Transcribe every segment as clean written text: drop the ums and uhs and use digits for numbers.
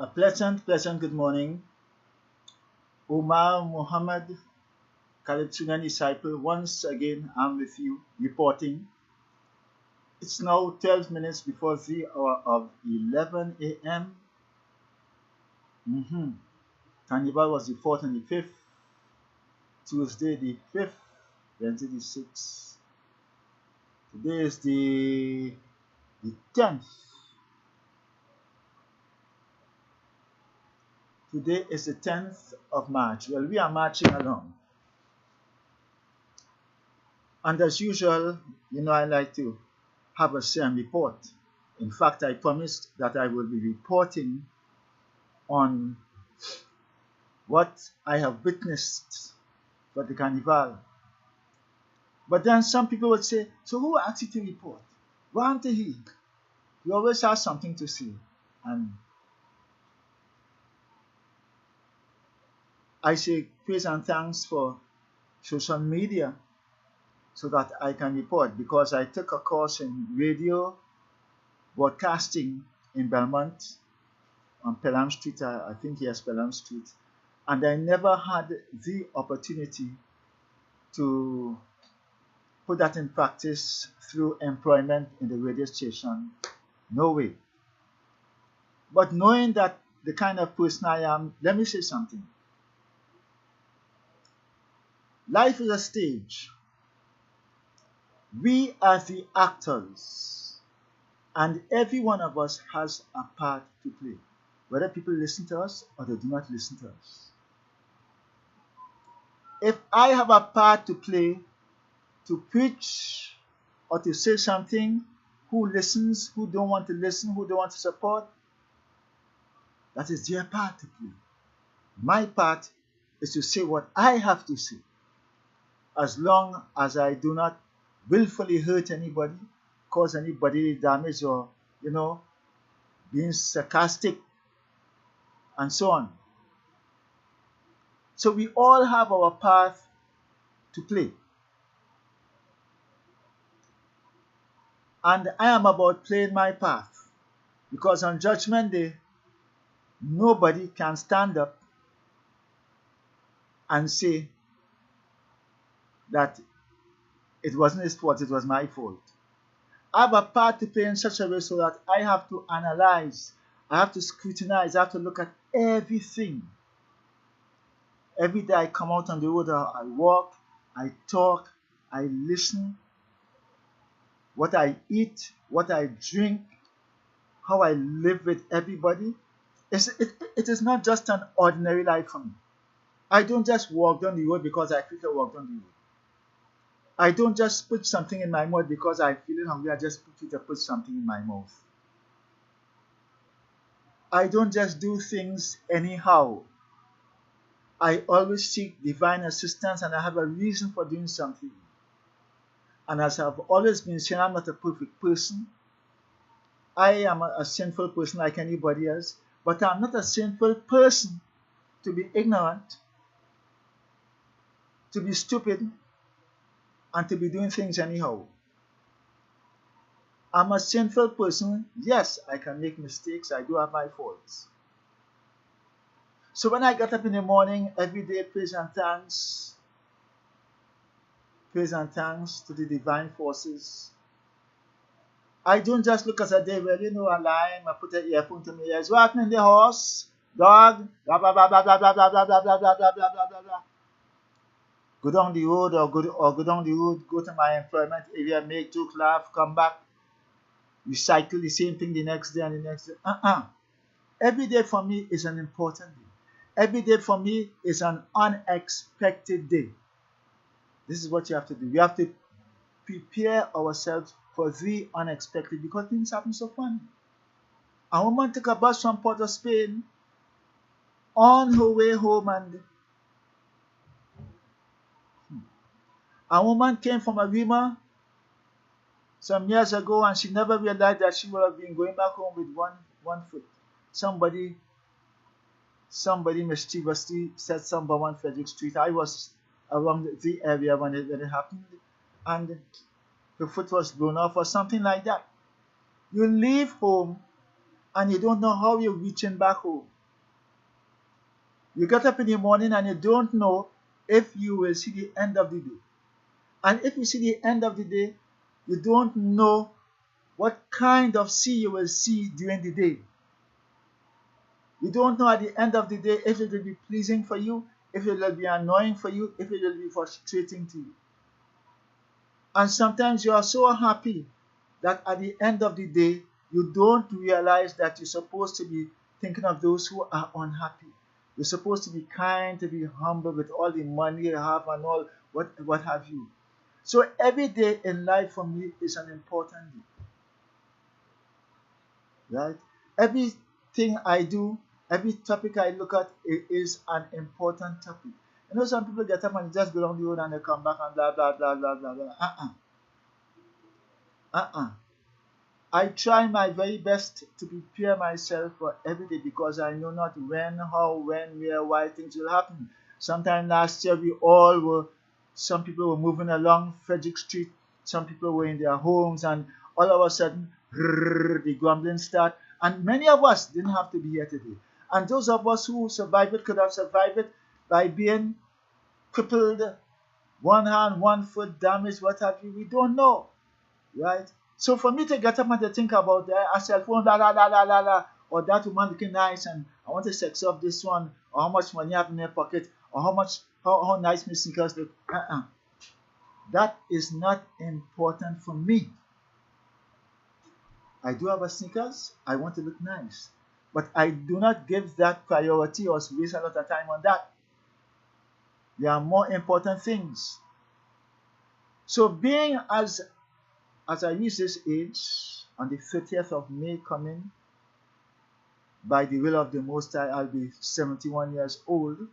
A pleasant good morning. Umar Muhammad, Khalid disciple, once again I'm with you reporting. It's now 12 minutes before the hour of 11 a.m. Carnival was the 4th and the 5th, Tuesday the 5th, Wednesday the 6th. Today is the 10th. Today is the 10th of March. Well, we are marching along. And as usual, I like to have a sham report. In fact, I promised that I will be reporting on what I have witnessed for the carnival. But then some people would say, so who asked you to report? Why aren't he? You always have something to say. And I say praise and thanks for social media so that I can report, because I took a course in radio broadcasting in Belmont on Pelham Street. I think yes, Pelham Street. And I never had the opportunity to put that in practice through employment in the radio station. No way. But knowing that the kind of person I am, let me say something. Life is a stage. We are the actors, and every one of us has a part to play, whether people listen to us or they do not listen to us. If I have a part to play, to preach or to say something, who listens, who don't want to listen, who don't want to support, that is their part to play. My part is to say what I have to say, as long as I do not willfully hurt anybody, cause anybody damage, or, being sarcastic, and so on. So we all have our path to play. And I am about playing my path, because on Judgment Day, nobody can stand up and say that it wasn't his fault, it was my fault. I have a part to play in such a way so that I have to analyze, I have to scrutinize, I have to look at everything. Every day I come out on the road, I walk, I talk, I listen, what I eat, what I drink, how I live with everybody. It is not just an ordinary life for me. I don't just walk down the road because I feel to walk down the road. I don't just put something in my mouth because I feel hungry. I just put something in my mouth. I don't just do things anyhow. I always seek divine assistance, and I have a reason for doing something. And as I've always been saying, I'm not a perfect person. I am a sinful person like anybody else, but I'm not a sinful person to be ignorant, to be stupid, and to be doing things anyhow. I'm a sinful person. Yes, I can make mistakes. I do have my faults. So when I get up in the morning, every day, praise and thanks to the divine forces. I don't just look at a day, well, a line, I put an earphone to my ears. What happened in the house? Dog, blah, blah, blah, blah, blah, blah, blah, blah, blah, blah, blah, blah, blah, blah, blah. Go down the road or go down the road, go to my employment area, make joke, laugh, come back, recycle the same thing the next day and the next day. Every day for me is an important day. Every day for me is an unexpected day. This is what you have to do. We have to prepare ourselves for the unexpected, because things happen so funny. A woman took a bus from Port of Spain on her way home, and a woman came from Arima some years ago, and she never realized that she would have been going back home with one foot. Somebody mischievously said something on Frederick Street. I was around the area when it happened, and her foot was blown off or something like that. You leave home and you don't know how you're reaching back home. You get up in the morning and you don't know if you will see the end of the day. And if you see the end of the day, you don't know what kind of sea you will see during the day. You don't know at the end of the day if it will be pleasing for you, if it will be annoying for you, if it will be frustrating to you. And sometimes you are so happy that at the end of the day, you don't realize that you're supposed to be thinking of those who are unhappy. You're supposed to be kind, to be humble with all the money you have and all what have you. So every day in life for me is an important day, right? Everything I do, every topic I look at, it is an important topic. You know, some people get up and just go down the road and they come back and blah blah blah blah blah blah. Uh-uh. I try my very best to prepare myself for every day because I know not when, how, when, where, why things will happen. Sometime last year some people were moving along Frederick Street, some people were in their homes, and all of a sudden, the grumbling start. And many of us didn't have to be here today. And those of us who survived it could have survived it by being crippled, one hand, one foot damaged, what have you. We don't know, right? So for me to get up and to think about a cell phone, la la la la la la, or that woman looking nice, and I want to sex up this one, or how much money I have in my pocket, or how nice my sneakers look. That is not important for me. I do have a sneakers. I want to look nice, but I do not give that priority or waste a lot of time on that. There are more important things. So being as I reach this age, on the 30th of May coming, by the will of the Most High, I'll be 71 years old,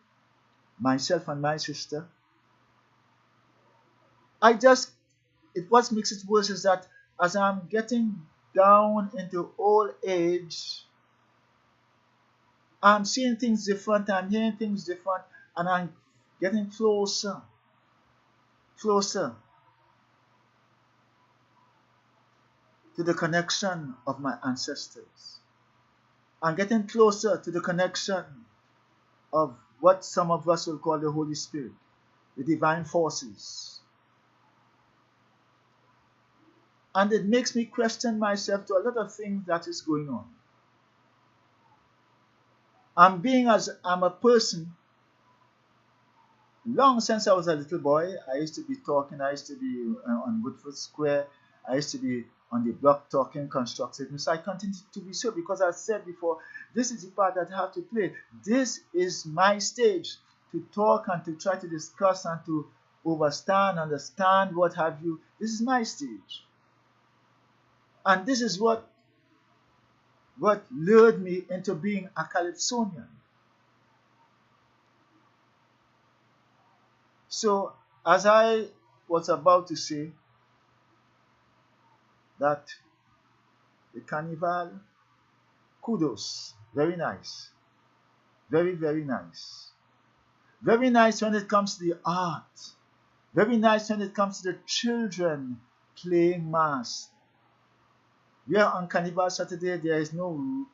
myself and my sister. What makes it worse is that as I'm getting down into old age, I'm seeing things different, I'm hearing things different, and I'm getting closer to the connection of my ancestors. I'm getting closer to the connection of what some of us will call the Holy Spirit, the divine forces. And it makes me question myself to a lot of things that is going on. I'm a person, long since I was a little boy, I used to be talking, I used to be on Woodford Square, I used to be on the block talking constructiveness. I continue to be so because I said before, this is the part that I have to play. This is my stage to talk and to try to discuss and to understand, what have you. This is my stage. And this is what lured me into being a Calypsonian. So, as I was about to say, that the carnival, kudos, very nice. Very, very nice. Very nice when it comes to the art. Very nice when it comes to the children playing mass. Here on Carnival Saturday, there is no,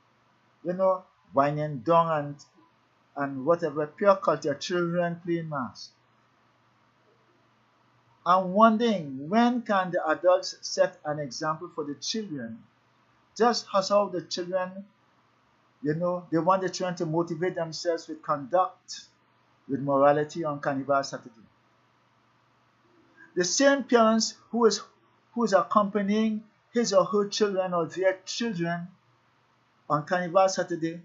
whining down and whatever, pure culture, children playing mass. I'm wondering, when can the adults set an example for the children? Just as how the children, they want the children to motivate themselves with conduct, with morality on Carnival Saturday. The same parents who is accompanying his or her children or their children on Carnival Saturday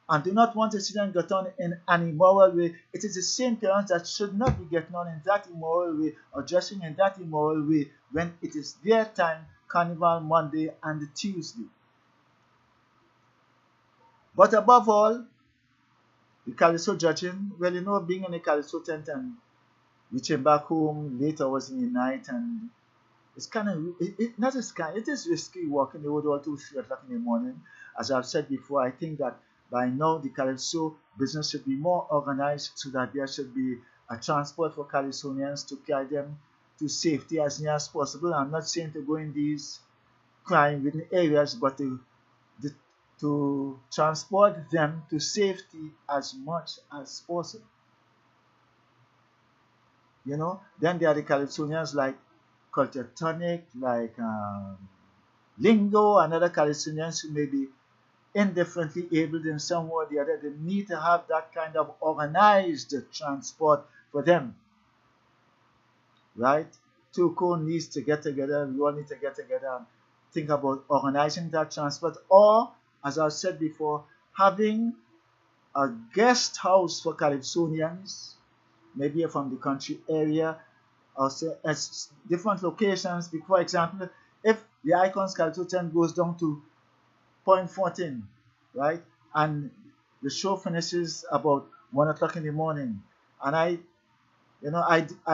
and do not want to see them get on in an immoral way, it is the same parents that should not be getting on in that immoral way or dressing in that immoral way when it is their time, Carnival Monday and Tuesday. But above all, the Calypso judging, being in a Calypso tent and reaching back home late hours in the night, and it's kind of, it is risky walking the road all 2-3 o'clock in the morning. As I've said before, I think that by now the Calypso business should be more organized so that there should be a transport for Calypsonians to carry them to safety as near as possible. I'm not saying to go in these crime-ridden areas, but to to transport them to safety as much as possible. You know, then there are the Calypsonians like Culture Tonic, like Lingo, and other Calypsonians who may be indifferently abled in some way or the other. They need to have that kind of organized transport for them, right? Tuco needs to get together, we all need to get together and think about organizing that transport, or, as I said before, having a guest house for Calypsonians, maybe from the country area, or say, at different locations. For example, if the Icons Calypso tent goes down to Point 14, right, and the show finishes about 1 o'clock in the morning, and I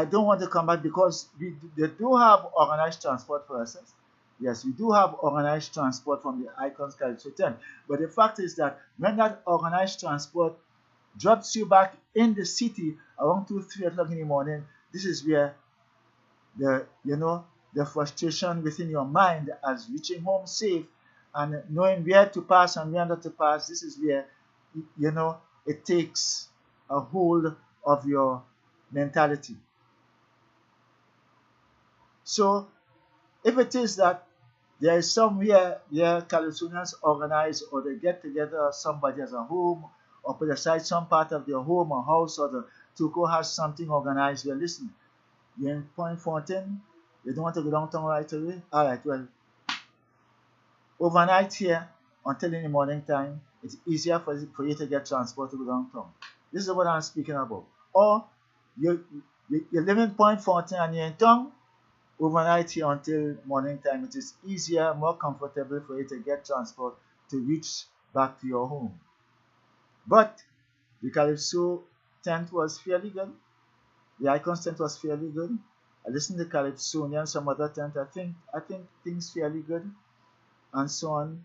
don't want to come back because they do have organized transport for us. Yes, we do have organized transport from the Icons Calypso tent. But the fact is that when that organized transport drops you back in the city around 2, 3 o'clock in the morning, this is where the frustration within your mind as reaching home safe and knowing where to pass and where not to pass, this is where, it takes a hold of your mentality. So if it is that there is somewhere where Calypsonians organize or they get together, somebody has a home or put aside some part of their home or house, or the Tuco has something organized, well, listen, you're in Point 14, you don't want to go downtown right away? All right, well, overnight here until in the morning time, it's easier for you to get transport to go downtown. This is what I'm speaking about. Or you live in Point 14 and you're in town, overnight here until morning time, it is easier, more comfortable for you to get transport to reach back to your home. But the Calypso tent was fairly good. The Icons tent was fairly good. I listened to Calypsonian, some other tent. I think things fairly good, and so on.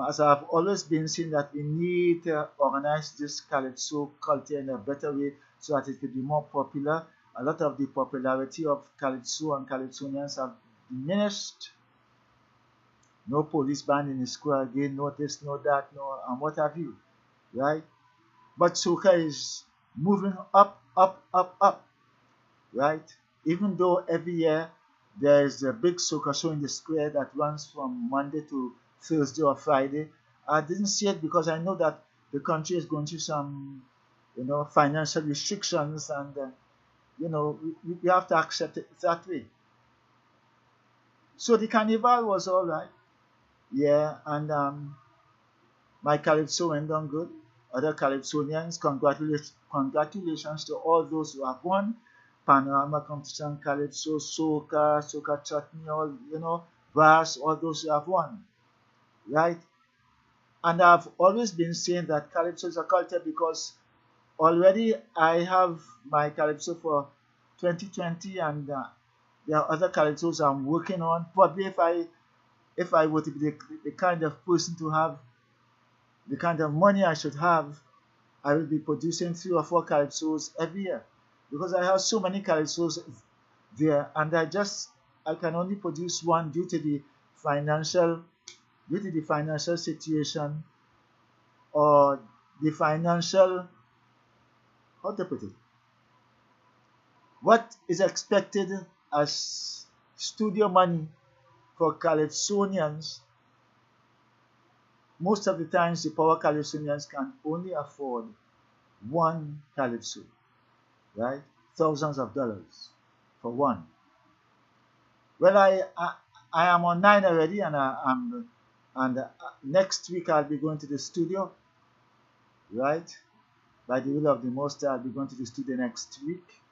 As I've always been saying, that we need to organize this Calypso culture in a better way so that it could be more popular. A lot of the popularity of Calypso and Calypsonians have diminished. No police band in the square again, no this, no that, no, and what have you, right? But soca is moving up, up, up, up, right? Even though every year there is a big soca show in the square that runs from Monday to Thursday or Friday. I didn't see it because I know that the country is going through some, financial restrictions, and we have to accept it that way. So the carnival was all right, yeah, and my Calypso went on good. Other Calypsonians, congratulations to all those who have won. Panorama competition, Calypso, soca, soca chutney, all, brass, all those who have won, right? And I've always been saying that Calypso is a culture because already I have my Calypso for 2020, and there are other Calypsos I'm working on. Probably if I were to be the kind of person to have the kind of money I should have, I will be producing 3 or 4 Calypsos every year, because I have so many Calypsos there, and I can only produce one due to the financial situation, or the financial, how to put it, what is expected as studio money for Calypsonians. Most of the times the power Calypsonians can only afford one Calypso, right? Thousands of dollars for one. Well, I am on 9 already, and next week I'll be going to the studio, right? By the will of the Most High, I'll be going to the studio next week,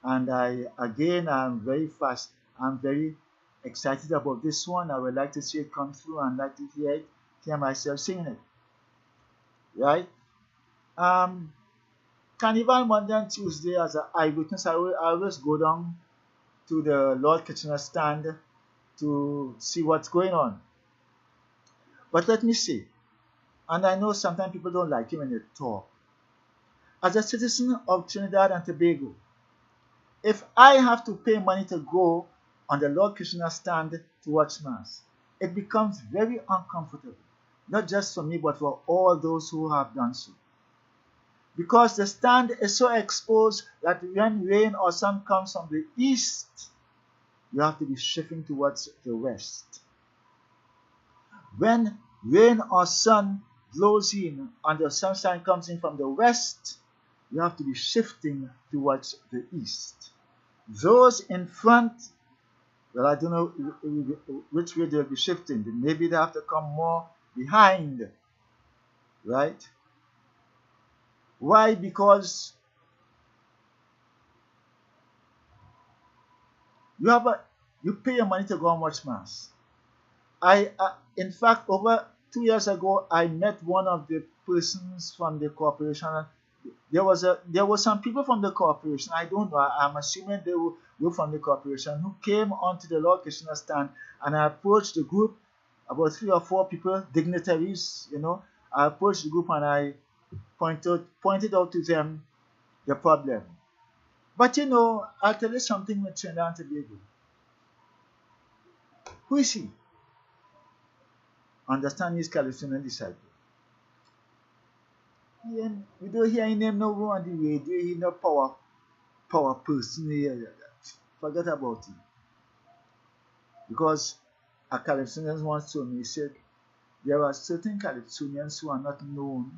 and I'm very fast. I'm very excited about this one. I would like to see it come through and like to hear myself singing it, right? Carnival Monday and Tuesday, as an eyewitness, I always go down to the Lord Kitchener stand to see what's going on. But let me see, and I know sometimes people don't like it when they talk. As a citizen of Trinidad and Tobago, if I have to pay money to go on the Lord Kitchener stand to watch Mass, it becomes very uncomfortable, not just for me, but for all those who have done so. Because the stand is so exposed that when rain or sun comes from the east, you have to be shifting towards the west. When rain or sun blows in and the sunshine comes in from the west, you have to be shifting towards the east. Those in front, well, I don't know which way they'll be shifting. Maybe they have to come more behind, right? Why? Because you pay your money to go and watch mass. In fact, over 2 years ago, I met one of the persons from the corporation. There were some people from the corporation. I don't know. I'm assuming they were from the corporation who came onto the Lord Krishna stand, and I approached the group, about 3 or 4 people, dignitaries. I approached the group and I pointed out to them the problem. But I'll tell you something with Trinidad and Tobago. Who is he? Understand his Californian disciple. We don't hear his name no more on the radio. He's no power person here. Forget about it. Because a Californian once told me, he said, there are certain Californians who are not known,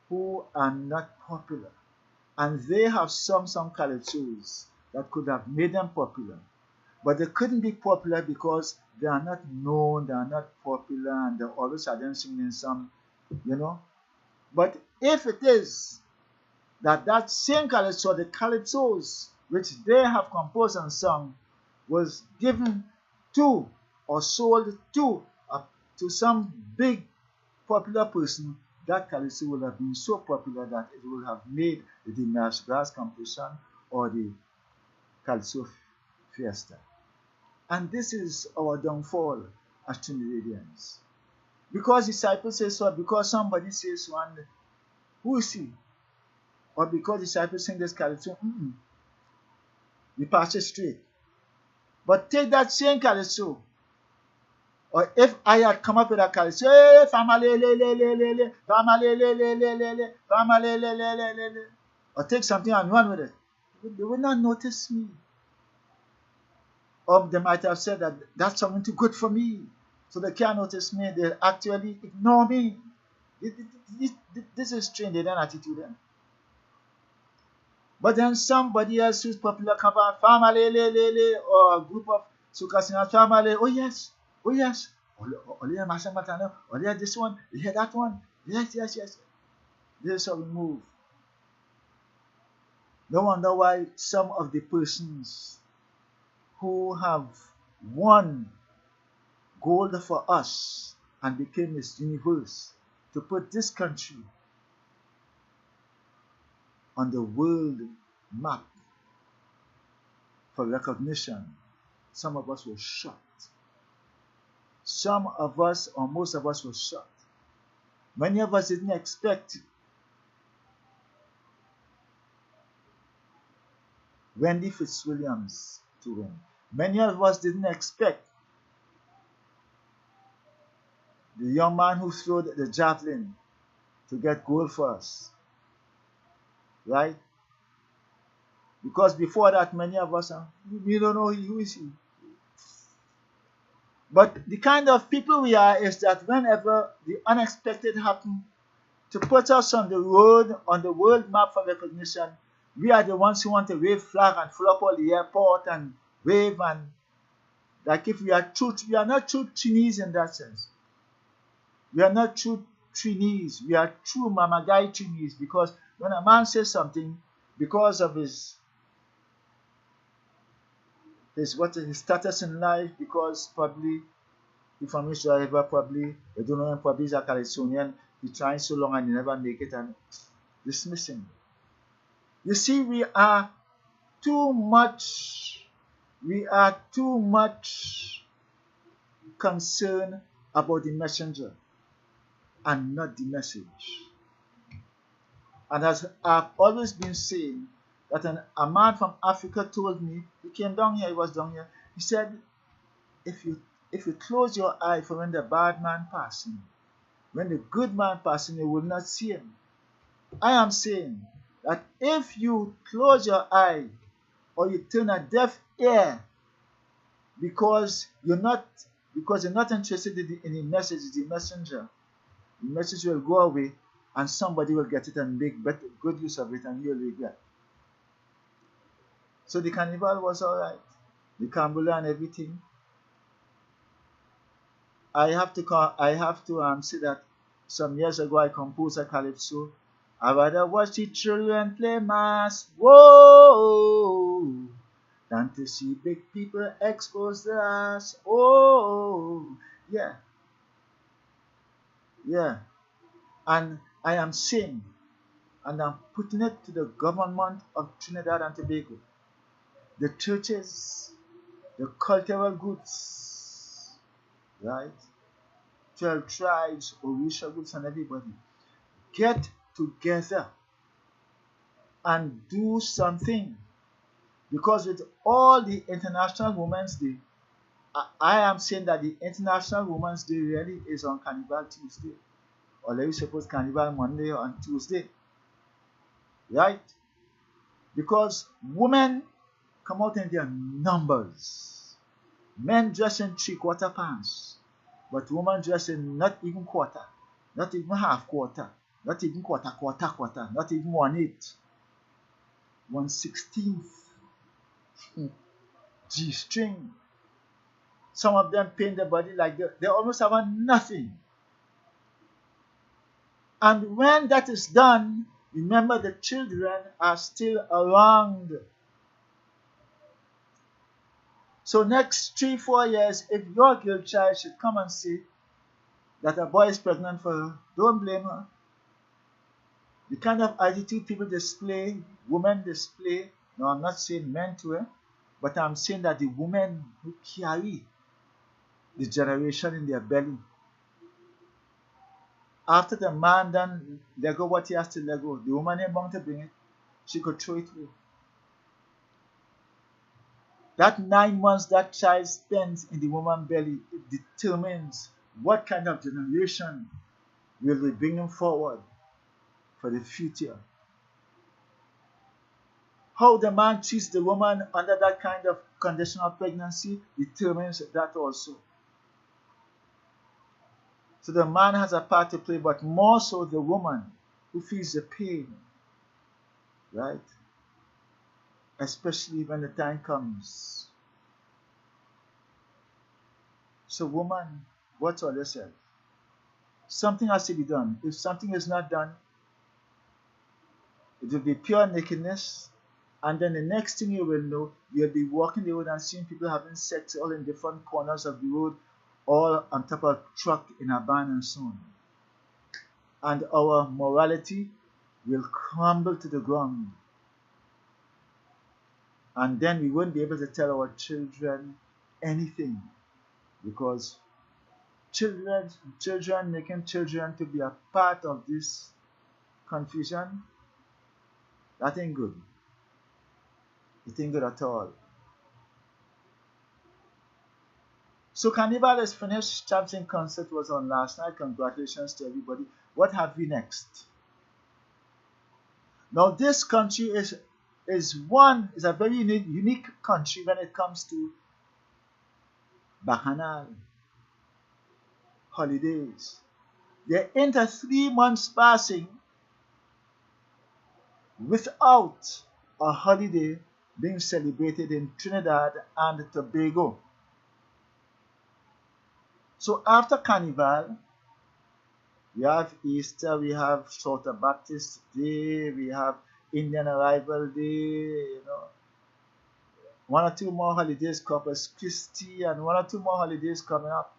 who are not popular. And they have sung some calypsos that could have made them popular. But they couldn't be popular because they are not known, they are not popular, and they always are them singing some, But if it is that same calypso, the calypsos which they have composed and sung, was given to or sold to some big popular person, that calypso would have been so popular that it would have made the Dimash Brass competition or the Calypso Fiesta. And this is our downfall as Trinidadians. Because disciples say so, because somebody says so, and who is he? Or because disciples sing this calypso, we pass it straight. But take that same calypso, or if I had come up with a calypso, hey, family, or take something and run with it, they would not notice me. Or they might have said that that's something too good for me, so they can't notice me. They actually ignore me. This is Trinidadian attitude. But then somebody else who's popular come out, family, or a group of Sukasina family, oh yes, oh yeah, this one, you hear that one? Yes. This is how we move. No wonder why some of the persons who have won gold for us and became Miss Universe to put this country on the world map for recognition, some of us were shocked. Some of us, or most of us, were shocked. Many of us didn't expect Wendy Fitzwilliams to win. Many of us didn't expect the young man who threw the javelin to get gold for us. Right? Because before that, many of us, we don't know who is he. But the kind of people we are is that whenever the unexpected happens, to put us on the road, on the world map for recognition, we are the ones who want to wave flag and fill up all the airport and wave, and like if we are not true Chinese in that sense. We are not true Chinese. We are true Mamagai Chinese, because when a man says something, because of his status in life, because probably he from Israel, probably they don't know him, probably he's a Calypsonian, he trying so long and he never make it, and dismissing. You see, we are too much concerned about the messenger and not the message. And as I've always been saying, that a man from Africa told me, he came down here, he was down here, he said, if you if you close your eye for when the bad man passing, when the good man passing, you will not see him. I am saying that if you close your eye or you turn a deaf ear because you're not interested in the message, the messenger, the message will go away and somebody will get it and make better, good use of it, and you'll regret. So the carnival was alright, the Kambula and everything. I have to say that some years ago I composed a calypso. I rather watch the children play mass, whoa, than to see big people expose their ass. Oh, yeah, yeah. And I am saying, and I'm putting it to the government of Trinidad and Tobago, the churches, the cultural goods, right? 12 tribes, Orisha groups, and everybody get together and do something. Because with all the International Women's Day, I am saying that the International Women's Day really is on Carnival Tuesday. Or let me suppose Carnival Monday on Tuesday. Right? Because women come out in their numbers. Men dress in 3/4 pants. But women dress in not even quarter, not even half quarter, not even quarter, not even 1/8, 1/16 G-string. Some of them paint their body like they almost have nothing. And when that is done, remember the children are still around. So next 3-4 years, if your girl child should come and say that a boy is pregnant for her, don't blame her. The kind of attitude people display, women display, no, I'm not saying men to her, but I'm saying that the women who carry the generation in their belly, after the man done let go what he has to let go, the woman ain't bound to bring it, she could throw it away. That 9 months that child spends in the woman's belly, it determines what kind of generation will be bringing forward for the future. How the man treats the woman under that kind of condition of pregnancy determines that also. So the man has a part to play, but more so the woman who feels the pain, right? Especially when the time comes. So woman, watch on yourself. Something has to be done. If something is not done, it will be pure nakedness. And then the next thing you will know, you'll be walking the road and seeing people having sex all in different corners of the road, all on top of a truck in a van and so on. And our morality will crumble to the ground. And then we won't be able to tell our children anything. Because children making children to be a part of this confusion, that ain't good. It ain't good at all. So Carnival is finished. Champion concert was on last night. Congratulations to everybody. What have we next? Now this country is a very unique country when it comes to Bacchanal holidays. There ain't a 3 months passing without a holiday being celebrated in Trinidad and Tobago. So after Carnival, we have Easter, we have Sort of Baptist Day, we have Indian Arrival Day, 1 or 2 more holidays, Corpus Christi, and 1 or 2 more holidays coming up.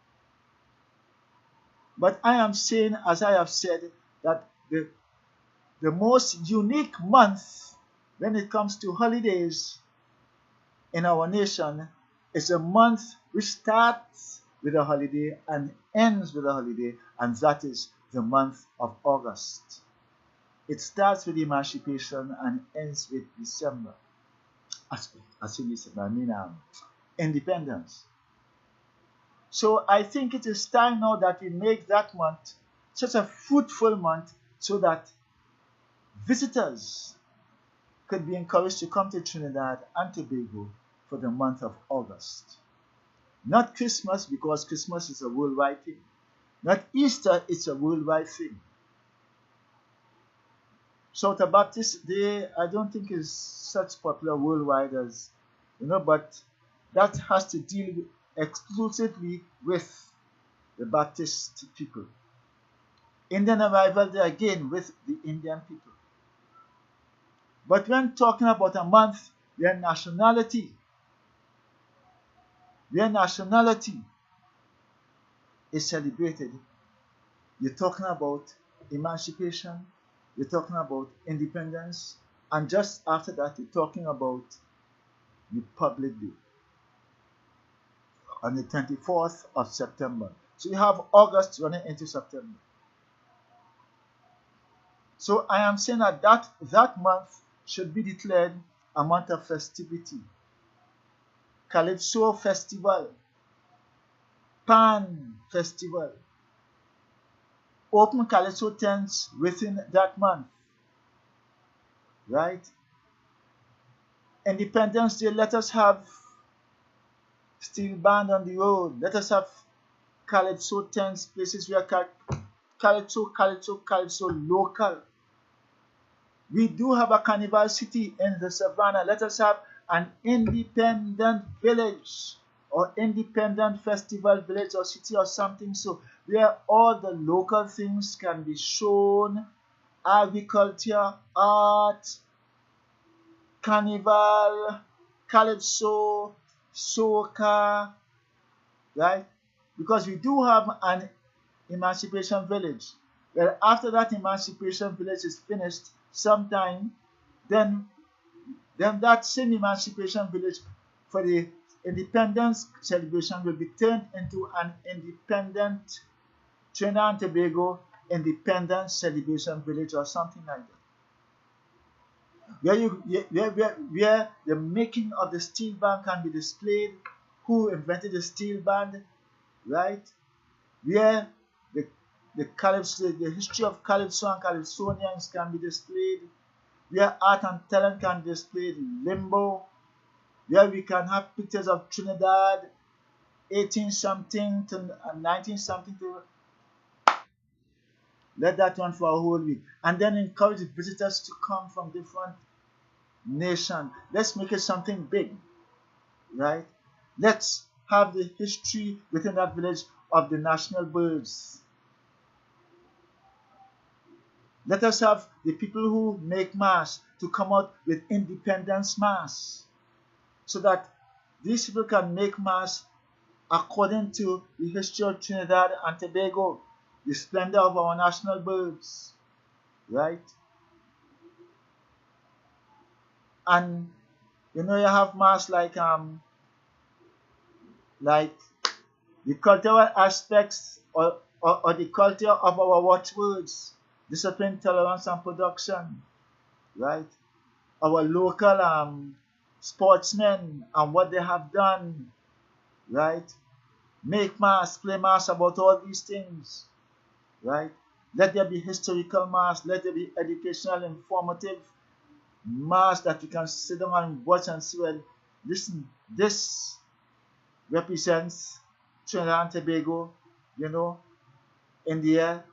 But I am saying, as I have said, that the most unique month when it comes to holidays in our nation is a month which starts with a holiday and ends with a holiday, and that is the month of August. It starts with emancipation and ends with December. Independence. So I think it is time now that we make that month such a fruitful month so that visitors could be encouraged to come to Trinidad and Tobago for the month of August. Not Christmas, because Christmas is a worldwide thing. Not Easter, it's a worldwide thing. So the Baptist Day, I don't think is such popular worldwide as, but that has to deal exclusively with the Baptist people. Indian Arrival Day, again, with the Indian people. But when talking about a month where nationality is celebrated, you're talking about emancipation, you're talking about independence, and just after that, you're talking about Republic Day on the 24th of September. So you have August running into September. So I am saying that month should be declared a month of festivity. Calypso Festival, Pan Festival, open Calypso tents within that month, right? Independence Day, let us have steel band on the road, let us have Calypso tents, places where Calypso local. We do have a carnival city in the savannah. Let us have an independent village or independent festival village or city or something, so where all the local things can be shown: agriculture, art, carnival, calypso, soca, right? Because we do have an emancipation village. Well, after that emancipation village is finished, sometime, then that same emancipation village for the independence celebration will be turned into an independent Trinidad and Tobago independence celebration village or something like that. Where the making of the steel band can be displayed, who invented the steel band, right? Where the history of Calypso and Calypsonians can be displayed, where art and talent can be displayed, limbo, where we can have pictures of Trinidad, 18-something to 19-something, to let that run for a whole week. And then encourage visitors to come from different nations. Let's make it something big, right? Let's have the history within that village of the national birds. Let us have the people who make mass to come out with independence mass, so that these people can make mass according to the history of Trinidad and Tobago, the splendor of our national birds, right? And you have mass like the cultural aspects or the culture of our watchwords: discipline, tolerance, and production, right? Our local sportsmen and what they have done, right? Make mass, play mass about all these things, right? Let there be historical mass, let there be educational, informative mass that you can sit down and watch and see, well, listen, this represents Trinidad and Tobago, in the year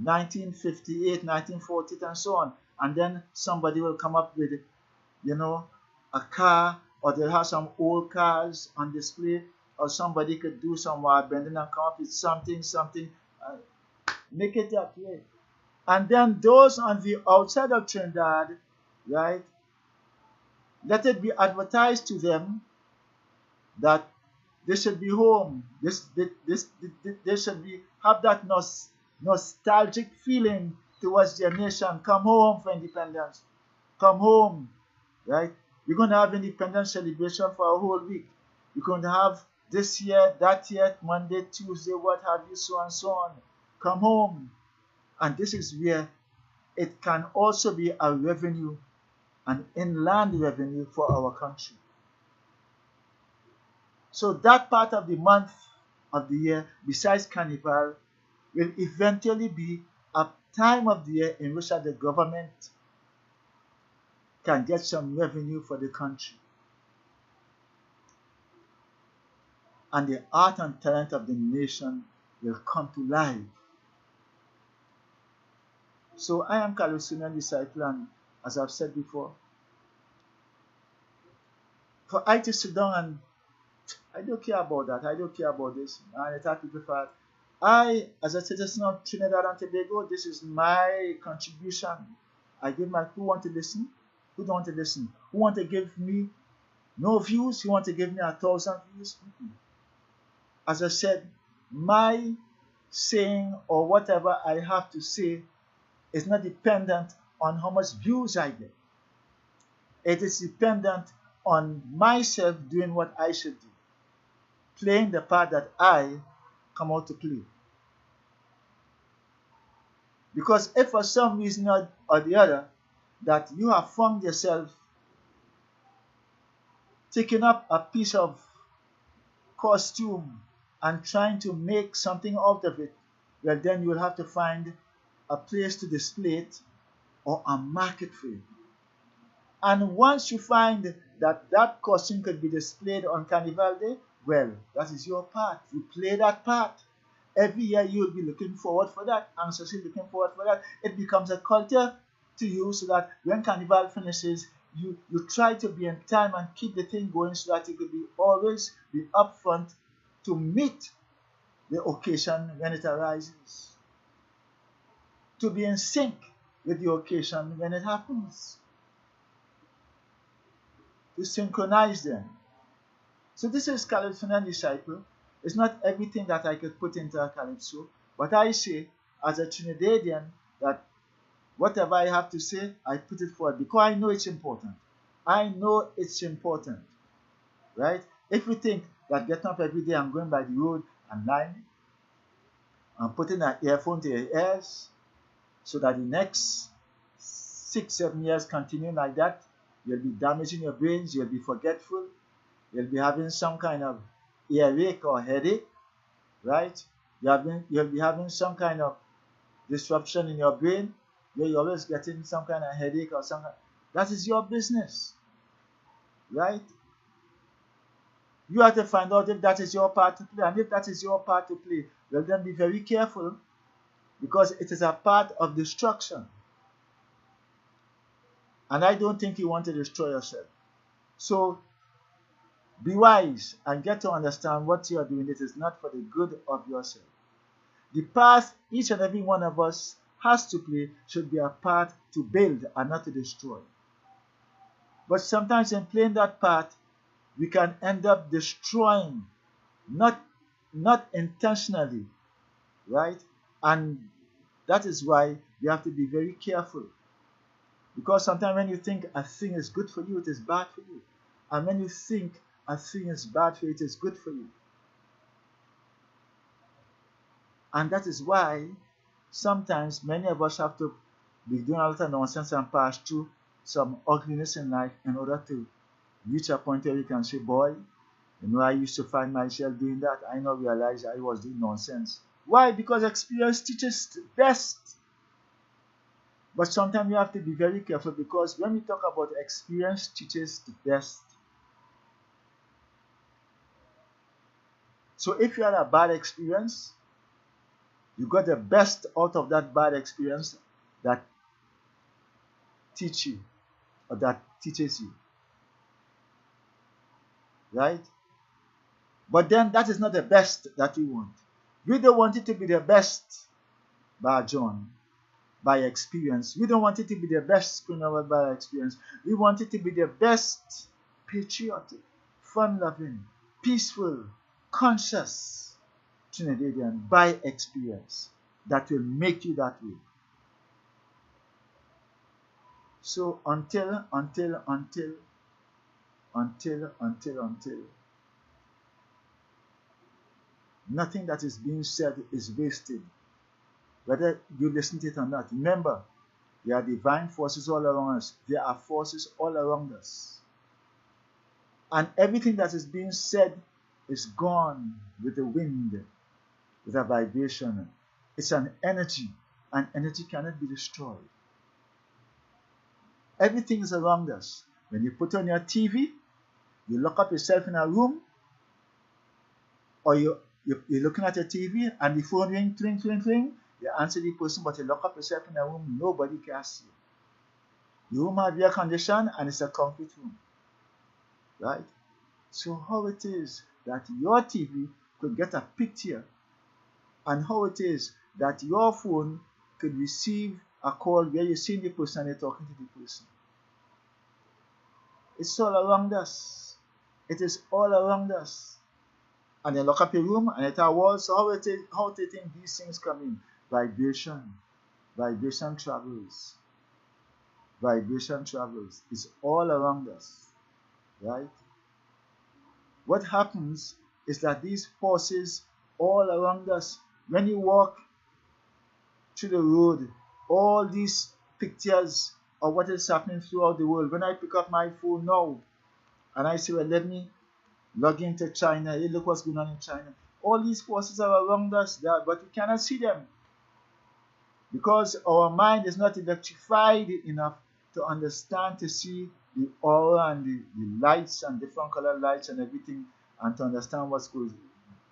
1958, 1940, and so on. And then somebody will come up with, a car, or they'll have some old cars on display, or somebody could do some wire bending and come up with something, make it that way. And then those on the outside of Trinidad, right, let it be advertised to them that they should be home. They should have that nostalgic feeling towards their nation. Come home for independence. Come home, right? We're going to have independence celebration for a whole week. We're going to have this year, that year, Monday, Tuesday, what have you, so and so on. Come home. And this is where it can also be a revenue, an inland revenue for our country. So that part of the month of the year, besides carnival, will eventually be a time of the year in which the government can get some revenue for the country. And the art and talent of the nation will come to life. So I am Calypsonian disciple, and as I've said before, for I to sit down and I don't care about that, I don't care about this, and it have to be fair. I, as a citizen of Trinidad and Tobago, this is my contribution. I give my, who want to listen? Who don't want to listen? Who want to give me no views? Who want to give me 1,000 views? As I said, my saying or whatever I have to say is not dependent on how much views I get. It is dependent on myself doing what I should do, playing the part that I come out to play. Because if for some reason or the other that you have found yourself taking up a piece of costume and trying to make something out of it, well, then you will have to find a place to display it or a market for it. And once you find that that costume could be displayed on Carnival Day, well, that is your part. You play that part. Every year you will be looking forward for that, anxiously looking forward for that. It becomes a culture to you, so that when Carnival finishes, you try to be in time and keep the thing going, so that you could be always be upfront to meet the occasion when it arises, to be in sync with the occasion when it happens, to synchronize them. So this is Calypsonian disciple. It's not everything that I could put into a calypso, but I say as a Trinidadian that whatever I have to say, I put it forward because I know it's important. I know it's important, right? If you think that getting up every day and going by the road and lying and putting an earphone to your ears so that the next 6-7 years continue like that, you'll be damaging your brains, you'll be forgetful, you'll be having some kind of earache or headache, right? You'll be having some kind of disruption in your brain, where you're always getting some kind of headache or something. That is your business, right? You have to find out if that is your part to play. And if that is your part to play, well, then be very careful, because it is a part of destruction. And I don't think you want to destroy yourself. So be wise and get to understand what you are doing. It is not for the good of yourself. The part each and every one of us has to play should be a part to build and not to destroy. But sometimes in playing that part, we can end up destroying, not intentionally, right? And that is why we have to be very careful. Because sometimes when you think a thing is good for you, it is bad for you. And when you think a thing is bad for you, it is good for you. And that is why sometimes many of us have to be doing a lot of nonsense and pass through some ugliness in life in order to reach a point where you can say, boy, you know, I used to find myself doing that. I now realize I was doing nonsense. Why? Because experience teaches best. But sometimes you have to be very careful, because when we talk about experience teaches the best. So if you had a bad experience, you got the best out of that bad experience that teach you, or that teaches you. Right? But then that is not the best that we want. We don't want it to be the best by John, by experience. We don't want it to be the best criminal by experience. We want it to be the best patriotic, fun-loving, peaceful, conscious Trinidadian by experience that will make you that way. So until nothing that is being said is wasted, whether you listen to it or not. Remember, there are divine forces all around us. There are forces all around us. And everything that is being said is gone with the wind, with a vibration. It's an energy, and energy cannot be destroyed. Everything is around us. When you put on your TV, you lock up yourself in a room, or you're looking at your TV and the phone ring, tling, tling, tling, you answer the person, but you lock up yourself in a room, nobody can see you. The room has air condition and it's a concrete room. Right? So how it is that your TV could get a picture, and how it is that your phone could receive a call where you see the person and you're talking to the person. It's all around us. It is all around us. And you lock up your room and it has walls. So how do you think these things come in? Vibration. Vibration travels. Vibration travels. It's all around us. Right? What happens is that these forces all around us, when you walk through the road, all these pictures of what is happening throughout the world. When I pick up my phone now and I say, well, let me log into China. Hey, look what's going on in China. All these forces are around us, there, but we cannot see them because our mind is not electrified enough to understand, to see the aura and the lights and different color lights and everything, and to understand what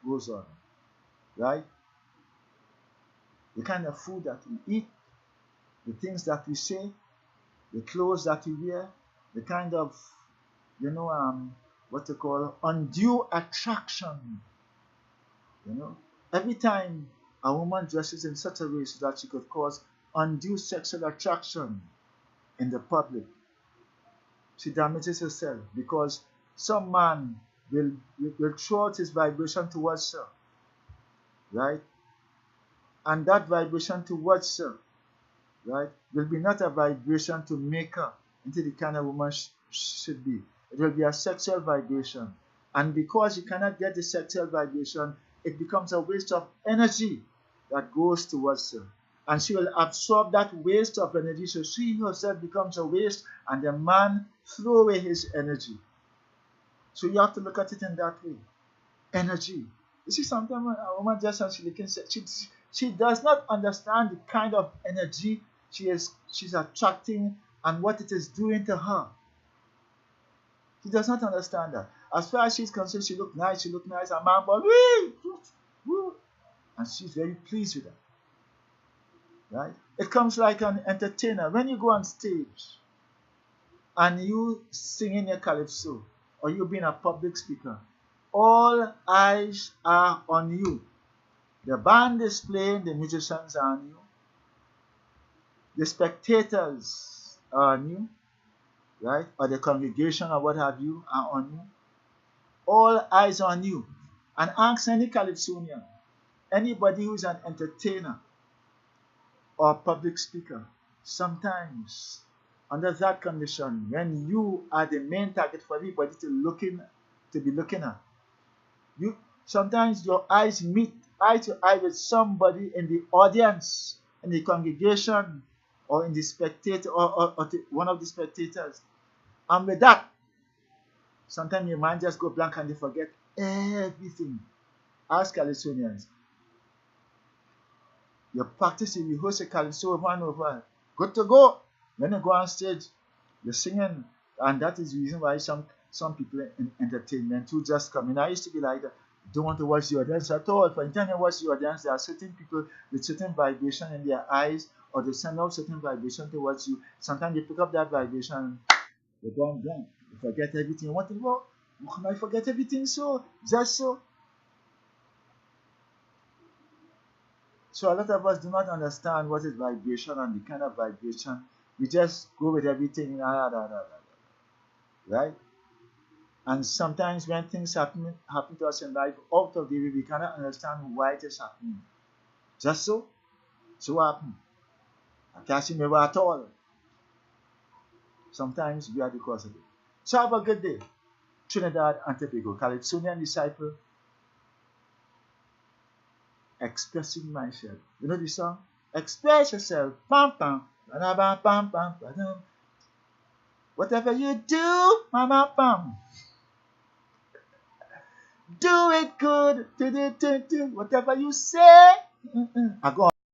goes on. Right? The kind of food that we eat, the things that we say, the clothes that we wear, the kind of, what they call undue attraction. Every time a woman dresses in such a way so that she could cause undue sexual attraction in the public, she damages herself because some man will throw out his vibration towards her, right? And that vibration towards her, right, will be not a vibration to make her into the kind of woman she should be. It will be a sexual vibration. And because you cannot get the sexual vibration, it becomes a waste of energy that goes towards her. And she will absorb that waste of energy, so she herself becomes a waste, and the man throw away his energy. So you have to look at it in that way. Energy. You see, sometimes when a woman just as she does not understand the kind of energy she's attracting and what it is doing to her. She does not understand that. As far as she's concerned, she look nice, and man ball, woo, and she's very pleased with that. Right? It comes like an entertainer. When you go on stage and you singing your calypso, or you being a public speaker, all eyes are on you. The band is playing, the musicians are on you. The spectators are on you, right? Or the congregation or what have you are on you. All eyes on you. And ask any calypsonian, anybody who's an entertainer or public speaker, sometimes under that condition, when you are the main target for everybody to be looking at, sometimes your eyes meet eye to eye with somebody in the audience, in the congregation, or in the spectator, or one of the spectators. And with that, sometimes your mind just go blank and you forget everything. Ask Calypsonians. You practice, you rehearse a calypso over and over. Good to go. When you go on stage, you're singing, and that is the reason why some people in entertainment who just come in. I used to be like that. Don't want to watch the audience at all. For anytime you watch the audience, there are certain people with certain vibration in their eyes, or they send out certain vibration towards you. Sometimes you pick up that vibration and you're gone blank. You forget everything. You want to go, how can I forget everything so? Just so? So a lot of us do not understand what is vibration and the kind of vibration. We just go with everything, right? And sometimes when things happen to us in life out of the way, we cannot understand why it is happening. Just so? So what happened? I can't see never at all. Sometimes we are the cause of it. So have a good day. Trinidad and Tobago, Calypsonian disciple, expressing myself. You know the song? Express yourself. Pam pam. Pam pam pam pam. Whatever you do, pam pam. Do it good. Do, do, do, do. Whatever you say. I go